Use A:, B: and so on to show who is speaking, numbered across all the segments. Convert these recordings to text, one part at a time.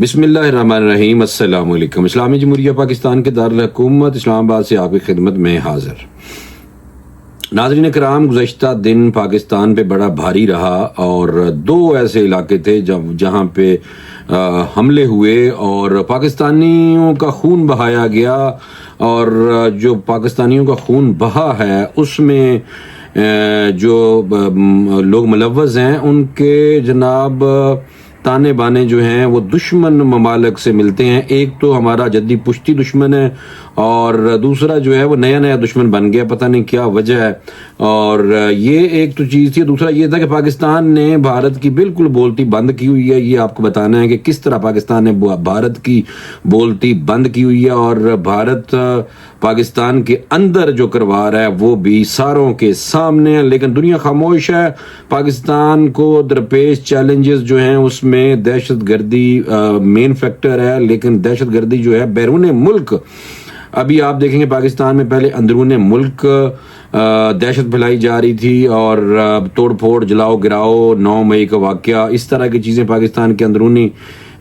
A: बिस्मिल्लाहिर्रहमानिर्रहीम। अस्सलाम वालेकुम। इस्लामी जमहूरिया पाकिस्तान के दारुल हुकूमत इस्लामाबाद से आपकी खिदमत में हाजिर। नाज़रीन कराम, गुज़श्ता दिन पाकिस्तान पे बड़ा भारी रहा और दो ऐसे इलाके थे जहाँ पे हमले हुए और पाकिस्तानियों का खून बहाया गया। और जो पाकिस्तानियों का खून बहा है उसमें जो लोग मुलव्वस हैं उनके जनाब ताने बाने जो हैं वो दुश्मन ममालिक से मिलते हैं। एक तो हमारा जद्दी पुश्ती दुश्मन है और दूसरा जो है वो नया नया दुश्मन बन गया, पता नहीं क्या वजह है। और ये एक तो चीज़ थी। दूसरा ये था कि पाकिस्तान ने भारत की बिल्कुल बोलती बंद की हुई है। ये आपको बताना है कि किस तरह पाकिस्तान ने भारत की बोलती बंद की हुई है और भारत पाकिस्तान के अंदर जो करवा रहा है वो भी सारों के सामने है, लेकिन दुनिया खामोश है। पाकिस्तान को दरपेश चैलेंजेस जो हैं उसमें दहशतगर्दी मेन फैक्टर है, लेकिन दहशतगर्दी जो है बैरून मुल्क, अभी आप देखेंगे पाकिस्तान में पहले अंदरूने मुल्क दहशत फैलाई जा रही थी और तोड़ फोड़ जलाओ गिराओ 9 मई का वाकया, इस तरह की चीज़ें पाकिस्तान के अंदरूनी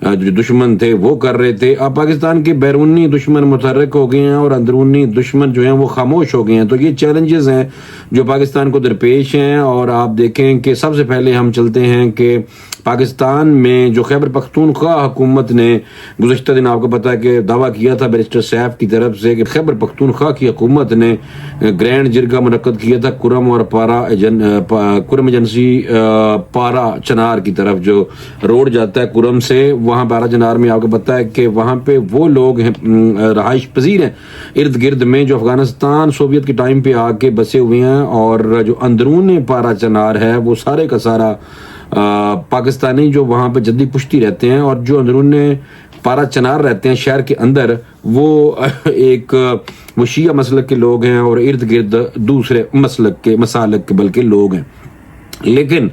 A: जो दुश्मन थे वो कर रहे थे। अब पाकिस्तान के बैरूनी दुश्मन मुतहर्रिक हो गए हैं और अंदरूनी दुश्मन जो हैं वो खामोश हो गए हैं। तो ये चैलेंजेस हैं जो पाकिस्तान को दरपेश हैं। और आप देखें कि सबसे पहले हम चलते हैं कि पाकिस्तान में जो खैबर पख्तूनख्वा हुकूमत ने गुज़श्ता दिन आपको पता है कि दावा किया था बैरिस्टर सैफ की तरफ से कि खैबर पख्तूनख्वा की हुकूमत ने ग्रैंड जिरगा मुनक्कद किया था कुरम और कुरम एजेंसी पारा चनार की तरफ, जो रोड जाता है कुरम से, वहाँ पारा चनार में आपको पता है कि वहाँ पे वो लोग हैं रहाइश पजीर हैं इर्द गिर्द में जो अफगानिस्तान सोवियत के टाइम पे आके बसे हुए हैं। और जो अंदरून पारा चनार है वो सारे का सारा पाकिस्तानी जो वहाँ पे जद्दी पुश्ती रहते हैं और जो अंदरून पारा चनार रहते हैं शहर के अंदर, वो एक वो शिया मसलक के लोग हैं और इर्द गिर्द दूसरे मसालक के बल्कि लोग हैं। लेकिन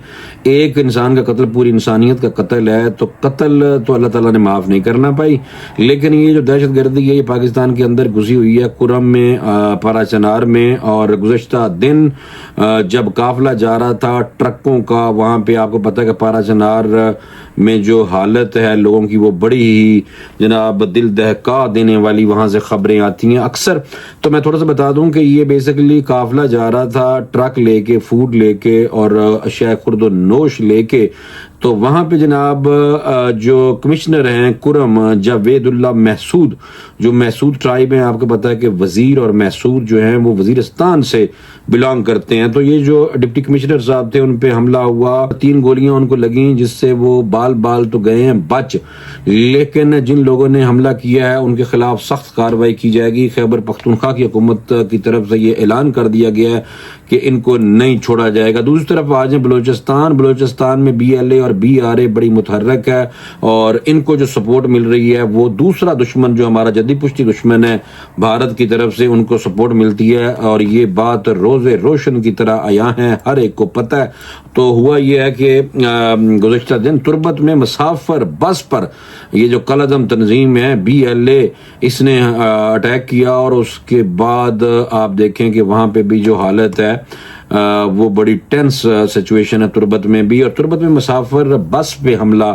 A: एक इंसान का कत्ल पूरी इंसानियत का कत्ल है, तो कत्ल तो अल्लाह ताला ने माफ़ नहीं करना पाई। लेकिन ये जो दहशतगर्दी है ये पाकिस्तान के अंदर घुसी हुई है कुरम में, पारा चनार में। और गुज़श्ता दिन जब काफिला जा रहा था ट्रकों का, वहाँ पे आपको पता है कि पारा चनार में जो हालत है लोगों की वो बड़ी ही जनाब दिल दहका देने वाली वहाँ से खबरें आती हैं अक्सर। तो मैं थोड़ा सा बता दूं कि ये बेसिकली काफिला जा रहा था ट्रक लेके, फूड लेके और अशिया खुर्द नोश लेके। तो वहाँ पे जनाब जो कमिश्नर हैं कुरम जावेदुल्ला महसूद, जो महसूद ट्राइब हैं, आपको पता है कि वजीर और महसूद जो हैं वो वजीरिस्तान से बिलोंग करते हैं। तो ये जो डिप्टी कमिश्नर साहब थे उन पे हमला हुआ, 3 गोलियां उनको लगी जिससे वो बाल तो गए हैं बच, लेकिन जिन लोगों ने हमला किया है उनके खिलाफ सख्त कार्रवाई की जाएगी। खैबर पख्तूनख्वा की हुकूमत की तरफ से ये ऐलान कर दिया गया है कि इनको नहीं छोड़ा जाएगा। दूसरी तरफ आ जाए बलोचिस्तान में BLA और BRA बड़ी मुतहर्रिक है और इनको जो सपोर्ट मिल रही है वो दूसरा दुश्मन जो हमारा जद्दी पुश्ती दुश्मन है भारत की तरफ से उनको सपोर्ट मिलती है। और ये बात रोज़े रोशन की तरह आया है, हर एक को पता है। तो हुआ ये है कि गुज़श्ता दिन तुरबत में मुसाफिर बस पर ये जो कलअदम तंजीम है BLA, इसने अटैक किया और उसके बाद आप देखें कि वहाँ पे भी जो हालत है वो बड़ी टेंस सिचुएशन है तुरबत में भी। और तुरबत में मुसाफिर बस पे हमला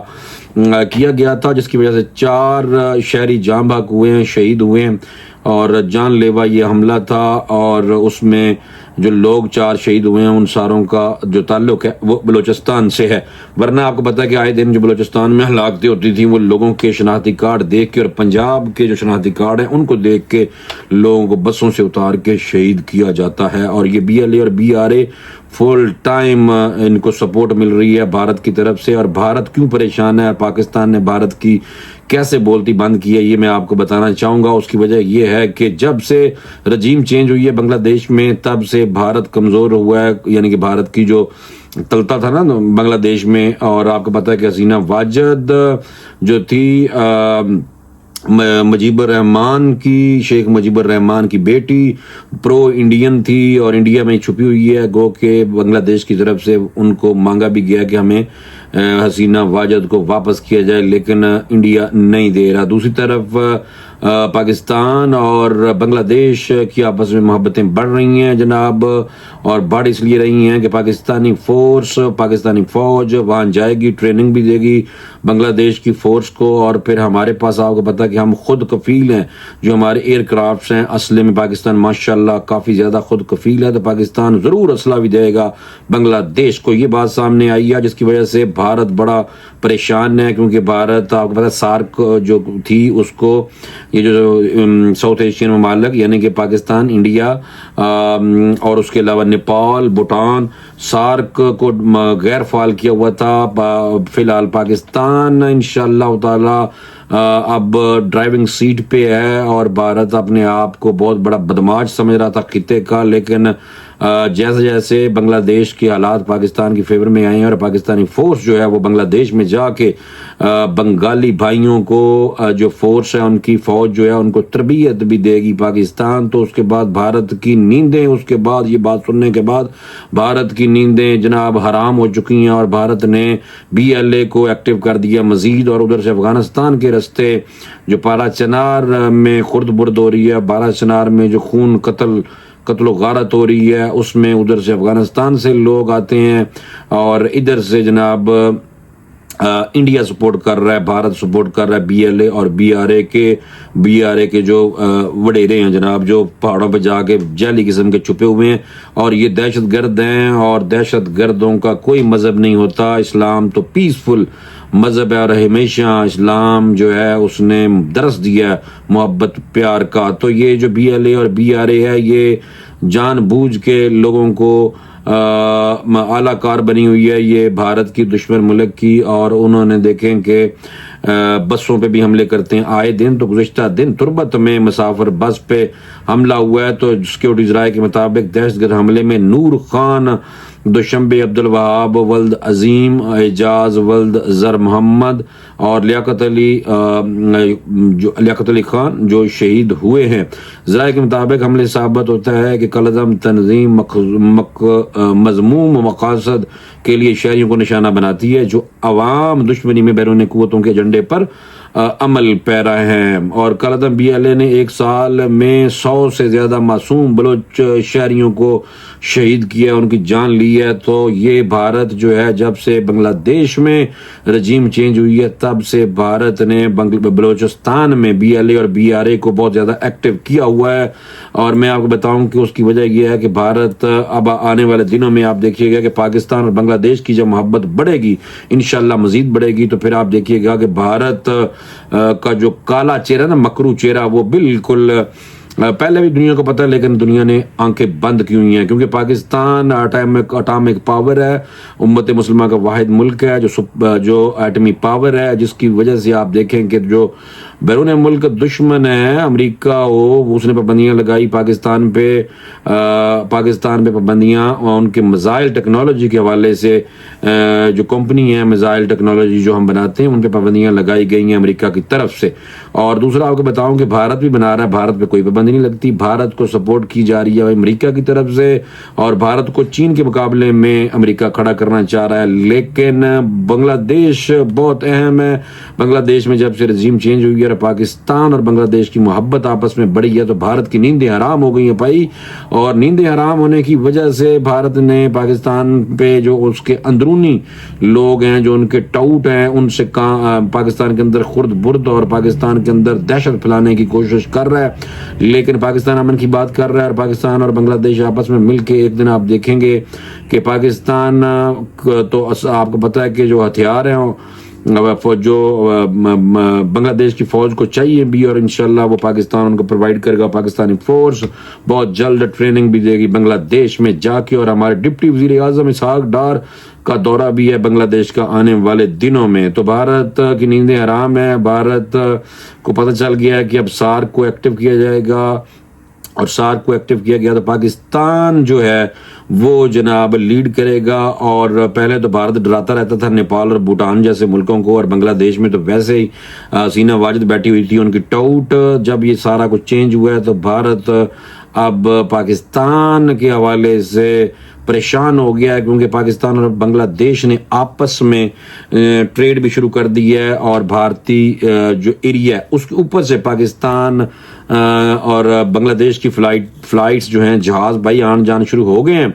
A: किया गया था जिसकी वजह से 4 शहरी जाँ बहक हुए हैं, शहीद हुए हैं और जानलेवा ये हमला था। और उसमें जो लोग 4 शहीद हुए हैं उन सारों का जो ताल्लुक है वो बलोचिस्तान से है। वरना आपको पता है कि आए दिन जो बलोचिस्तान में हलाकतें होती थी वो लोगों के शनाख्ती कार्ड देख के और पंजाब के जो शनाख्ती कार्ड हैं उनको देख के लोगों को बसों से उतार के शहीद किया जाता है। और ये BLA और BRA फुल टाइम इनको सपोर्ट मिल रही है भारत की तरफ से। और भारत क्यों परेशान है, पाकिस्तान ने भारत की कैसे बोलती बंद की है, ये मैं आपको बताना चाहूँगा। उसकी वजह यह है कि जब से रजीम चेंज हुई है बांग्लादेश में तब से भारत कमज़ोर हुआ है, यानी कि भारत की जो तलता था ना बांग्लादेश में। और आपको पता है कि हसीना वाजिद जो थी मुजीबुर रहमान की, शेख मुजीबुर रहमान की बेटी, प्रो इंडियन थी और इंडिया में छुपी हुई है। गो के बांग्लादेश की तरफ से उनको मांगा भी गया कि हमें हसीना वाजिद को वापस किया जाए, लेकिन इंडिया नहीं दे रहा। दूसरी तरफ पाकिस्तान और बांग्लादेश की आपस में मोहब्बतें बढ़ रही हैं जनाब, और बढ़ इसलिए रही हैं कि पाकिस्तानी फोर्स, पाकिस्तानी फौज वहाँ जाएगी, ट्रेनिंग भी देगी बांग्लादेश की फोर्स को, और फिर हमारे पास आपको पता है कि हम खुद कफील हैं, जो हमारे एयरक्राफ्ट हैं असले में पाकिस्तान माशाल्लाह काफ़ी ज़्यादा खुद कफील है, तो पाकिस्तान ज़रूर असला भी देगा बांग्लादेश को। ये बात सामने आई है जिसकी वजह से भारत बड़ा परेशान है, क्योंकि भारत आपको पता सार्क जो थी उसको, ये जो साउथ एशियन ममालिक यानी कि पाकिस्तान, इंडिया और उसके अलावा नेपाल, भूटान, सार्क को गैर फाल किया हुआ था। फिलहाल पाकिस्तान इंशाअल्लाह ताला अब ड्राइविंग सीट पे है, और भारत अपने आप को बहुत बड़ा बदमाश समझ रहा था खिते का, लेकिन जैसे जैसे बांग्लादेश के हालात पाकिस्तान की फेवर में आए हैं और पाकिस्तानी फोर्स जो है वो बांग्लादेश में जाके बंगाली भाइयों को जो फोर्स है उनकी फौज जो है उनको तरबियत भी देगी पाकिस्तान, तो उसके बाद भारत की नींदें, उसके बाद ये बात सुनने के बाद भारत की नींदें जनाब हराम हो चुकी हैं, और भारत ने BLA को एक्टिव कर दिया मजीद, और उधर से अफगानिस्तान के रास्ते जो पारा चनार में खुर्द बुर्द हो रही है, पारा चनार में जो खून कत्ल गारत हो रही है, उसमें उधर से अफगानिस्तान से लोग आते हैं, और इधर से जनाब इंडिया सपोर्ट कर रहा है, भारत सपोर्ट कर रहा है BLA और BRA के जो वडेरे हैं जनाब, जो पहाड़ों पे जाके जाली किस्म के छुपे हुए हैं, और ये दहशतगर्द हैं, और दहशतगर्दों का कोई मजहब नहीं होता। इस्लाम तो पीसफुल मजहब है, और हमेशा इस्लाम जो है उसने दरस दिया मोहब्बत प्यार का। तो ये जो BLA और BRA है ये जानबूझ के लोगों को आला कार बनी हुई है, ये भारत की दुश्मन मुल्क की, और उन्होंने देखें कि बसों पे भी हमले करते हैं आए दिन। तो गुज़िश्ता दिन तुरबत में मुसाफिर बस पे हमला हुआ है, तो सिक्योरिटी राय के मुताबिक दहशतगर्द हमले में नूर खान, दुशंबे, अब्दुल वहाब वल्द अजीम, एजाज वल्द जर मोहम्मद और लियाकत अली खान जो शहीद हुए हैं। ज़राए के मुताबिक हमले साबित होता है कि कलदम तंजीम मजमूम मकासद के लिए शहरियों को निशाना बनाती है, जो अवाम दुश्मनी में बैरून कुव्वतों के एजेंडे पर अमल पैरा हैं। और कलदम BLA ने एक साल में 100 से ज़्यादा मासूम बलोच शहरियों को शहीद किया, उनकी जान ली है। तो ये भारत जो है जब से बांग्लादेश में रजीम चेंज हुई है तब से भारत ने बलोचिस्तान में BLA और BRA को बहुत ज़्यादा एक्टिव किया हुआ है। और मैं आपको बताऊं कि उसकी वजह यह है कि भारत अब आने वाले दिनों में आप देखिएगा कि पाकिस्तान और बांग्लादेश की जब मोहब्बत बढ़ेगी इंशाल्लाह मजीद बढ़ेगी, तो फिर आप देखिएगा कि भारत का जो काला चेहरा ना, मकरू चेहरा, वो बिल्कुल पहले भी दुनिया को पता है, लेकिन दुनिया ने आंखें बंद की हुई हैं, क्योंकि पाकिस्तान अटामिक पावर है, उम्मत मुसलमान का वाहिद मुल्क है जो एटमी पावर है, जिसकी वजह से आप देखें कि जो बैरून मुल्क दुश्मन है अमेरिका हो, उसने पाबंदियां लगाई पाकिस्तान पे पाबंदियां, उनके मिसाइल टेक्नोलॉजी के हवाले से जो कंपनी है मिसाइल टेक्नोलॉजी जो हम बनाते हैं उन पे पाबंदियां लगाई गई हैं अमेरिका की तरफ से। और दूसरा आपको बताऊं कि भारत भी बना रहा है, भारत पे कोई पाबंदी नहीं लगती, भारत को सपोर्ट की जा रही है अमेरिका की तरफ से, और भारत को चीन के मुकाबले में अमेरिका खड़ा करना चाह रहा है। लेकिन बांग्लादेश बहुत अहम है, बांग्लादेश में जब से रजीम चेंज हुई है, पाकिस्तान और बांग्लादेश की मोहब्बत आपस में बढ़ी है, तो भारत की नींदें हराम हो गई हैं भाई। और नींदें हराम होने की वजह से भारत ने पाकिस्तान पे जो उसके अंदरूनी लोग हैं, जो उनके टाउट हैं, उनसे पाकिस्तान के अंदर खुर्द बुर्द और पाकिस्तान के अंदर दहशत फैलाने की कोशिश कर रहा है। लेकिन पाकिस्तान अमन की बात कर रहा है, और पाकिस्तान और बांग्लादेश आपस में मिलके एक दिन आप देखेंगे कि पाकिस्तान तो आपको पता है कि जो हथियार हैं जो बांग्लादेश की फौज को चाहिए भी, और इंशाल्लाह वो पाकिस्तान उनको प्रोवाइड करेगा। पाकिस्तानी फोर्स बहुत जल्द ट्रेनिंग भी देगी बांग्लादेश में जाके, और हमारे डिप्टी वजीर आजम इसहाक डार का दौरा भी है बांग्लादेश का आने वाले दिनों में। तो भारत की नींदें हराम है, भारत को पता चल गया है कि अब सार्क को एक्टिव किया जाएगा, और सार्क को एक्टिव किया गया तो पाकिस्तान जो है वो जनाब लीड करेगा। और पहले तो भारत डराता रहता था नेपाल और भूटान जैसे मुल्कों को, और बांग्लादेश में तो वैसे ही सीना वाजिद बैठी हुई थी उनकी टाउट। जब ये सारा कुछ चेंज हुआ है तो भारत अब पाकिस्तान के हवाले से परेशान हो गया है, क्योंकि पाकिस्तान और बांग्लादेश ने आपस में ट्रेड भी शुरू कर दी है, और भारतीय जो एरिया है उसके ऊपर से पाकिस्तान और बांग्लादेश की फ्लाइट्स जो हैं, जहाज भाई आन जान शुरू हो गए हैं,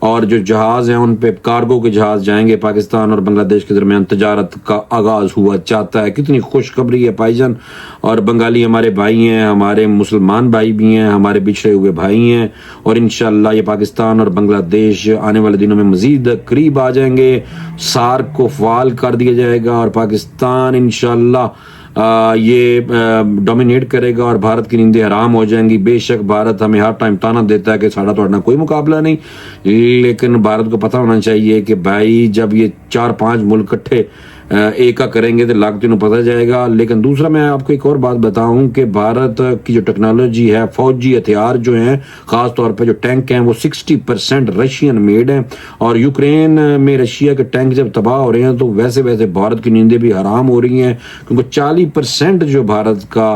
A: और जो जहाज हैं उन पे कार्गो के जहाज जाएंगे। पाकिस्तान और बांग्लादेश के दरमियान तजारत का आगाज हुआ चाहता है। कितनी खुशखबरी है भाईजान। और बंगाली हमारे भाई हैं, हमारे मुसलमान भाई भी हैं, हमारे बिछड़े हुए भाई हैं, और इंशाल्लाह ये पाकिस्तान और बांग्लादेश आने वाले दिनों में मजीद करीब आ जाएंगे। सार्क को फाल कर दिया जाएगा और पाकिस्तान इंशाल्लाह ये डोमिनेट करेगा और भारत की नींदें हराम हो जाएंगी। बेशक भारत हमें हर टाइम ताना देता है कि साड़ा तोड़ना कोई मुकाबला नहीं, लेकिन भारत को पता होना चाहिए कि भाई जब ये 4-5 मुल्क इकट्ठे एक का करेंगे तो लागत इन्हें पता जाएगा। लेकिन दूसरा मैं आपको एक और बात बताऊं कि भारत की जो टेक्नोलॉजी है, फौजी हथियार जो हैं, खास तौर पे जो टैंक हैं वो 60% रशियन मेड हैं, और यूक्रेन में रशिया के टैंक जब तबाह हो रहे हैं तो वैसे वैसे भारत की नींदें भी हराम हो रही हैं, क्योंकि 40% जो भारत का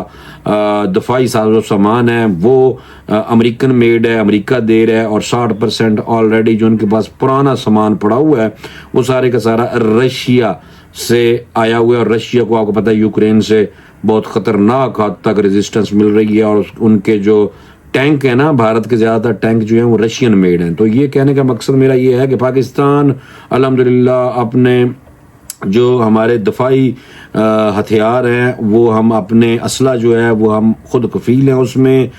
A: दफाई साजो सामान है वो अमेरिकन मेड है, अमेरिका दे रहा है, और 60% ऑलरेडी जो उनके पास पुराना सामान पड़ा हुआ है वो सारे का सारा रशिया से आया हुआ है। और रशिया को आपको पता है यूक्रेन से बहुत खतरनाक हद तक रेजिस्टेंस मिल रही है, और उनके जो टैंक है ना, भारत के ज्यादातर टैंक जो हैं वो रशियन मेड हैं। तो ये कहने का मकसद मेरा ये है कि पाकिस्तान अल्हम्दुलिल्लाह अपने जो हमारे दफाई हथियार हैं वो हम अपने असला जो है वो हम खुद कफील हैं उसमें।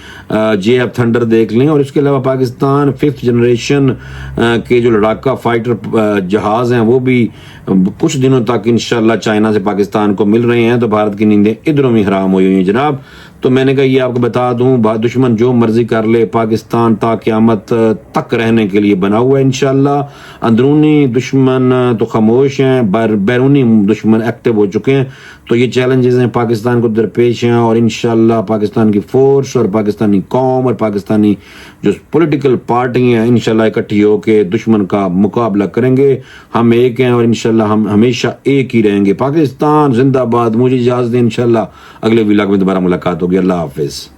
A: JF थंडर देख लें, और इसके अलावा पाकिस्तान 5th जनरेशन के जो लड़ाका फाइटर जहाज हैं वो भी कुछ दिनों तक इंशाल्लाह चाइना से पाकिस्तान को मिल रहे हैं। तो भारत की नींदें इधरों में हराम हुई हुई हैं जनाब। तो मैंने कहा ये आपको बता दूं, दुश्मन जो मर्जी कर ले, पाकिस्तान ता क़यामत तक रहने के लिए बना हुआ है इंशाल्लाह। अंदरूनी दुश्मन तो खामोश हैं, बैरूनी दुश्मन एक्टिव हो चुके हैं। तो ये चैलेंजेस हैं पाकिस्तान को दरपेश हैं, और इंशाल्लाह पाकिस्तान की फोर्स और पाकिस्तानी कौम और पाकिस्तानी जो पॉलिटिकल पार्टी हैं इंशाल्लाह इकट्ठी होकर दुश्मन का मुकाबला करेंगे। हम एक हैं और इंशाल्लाह हम हमेशा एक ही रहेंगे। पाकिस्तान जिंदाबाद। मुझे इजाजत दें, इंशाल्लाह अगले व्लॉग में दोबारा मुलाकात होगी। अल्लाह हाफिज।